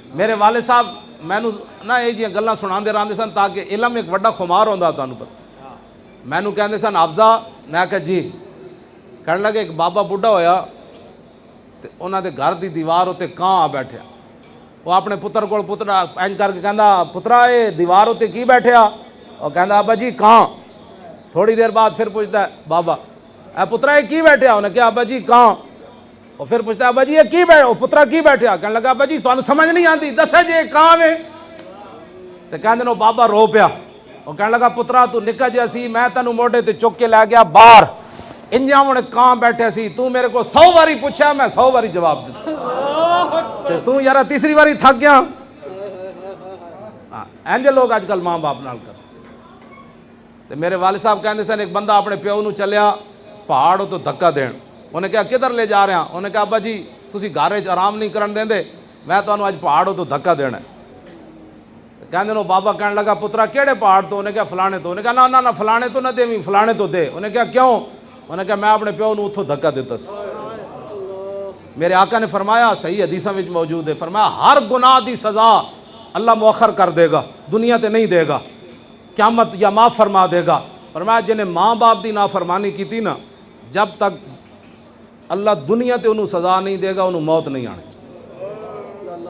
मेरे वालिद साहब मैनू ना ये जी गल्लां सुणांदे रहंदे सन ताकि इलम एक वड्डा खुमार होंदा तुहानू पता। मैनू कहंदे सन अफजा, मैं कहा जी। कहने लगे एक बाबा बुढ़ा होया ते उन्हां दे घर दी दीवार उत्ते कां आ बैठया। वो अपने पुत्र को पुत्रा इंज करके कहंदा पुत्रा ये दीवार उत्ते की बैठया? और कहंदा अब्बा जी कां। थोड़ी देर बाद फिर पूछता है बाबा ए पुत्रा ये की बैठया? उन्हें क्या अब्बा जी कां। और फिर पूछता है अब्बा जी ये की बैठ पुत्रा की बैठया? कहने लगा अब्बा जी तुहानू समझ नहीं आती, दसे जे कां वे। तो कहंदे नो बाबा रो पिया और कहने लगा पुत्रा तू निक्का जिहा सी, मैं तेनू मोढे ते चुक के लै गया बाहर, इंजा हुण कां बैठे सी, तू मेरे को 100 वारी पूछा, मैं 100 वारी जवाब दिता ते तू यार तीसरी वारी थक गया। इंज लोग अजकल मां बाप नाल कर। ते मेरे वालिद साहब कहंदे सन एक बंदा अपने प्यो नू चलिया पहाड़ तो धक्का देण। उन्हें कहा किधर ले जा रहे? उन्हें कहा अब्बा जी तुसी घर च आराम नहीं करन देंदे, मैं तुहानू अज पहाड़ तो धक्का देना है। कहंदे नो बाबा कहने लगा पुत्रा केड़े पहाड़ तो? उन्हें कहा फलाने तो। उन्हें कहा ना ना ना फलाने तो ना देवी, फलाने तो दे। उन्हें कहा क्यों? उन्हें कहा मैं अपने प्यो नू उथों धक्का दिता सी। मेरे आका ने फरमाया, सही हदीसां विच मौजूद है, फरमाया हर गुनाह दी सज़ा अल्लाह मुअख्खर कर देगा, दुनिया ते नहीं देगा, क़यामत या माफ़ फरमा देगा। फरमाया जिन्हें माँ बाप की नाफरमानी की ना, जब तक अल्लाह दुनिया ते उन्होंने सज़ा नहीं देगा, उन्होंने मौत नहीं आनी।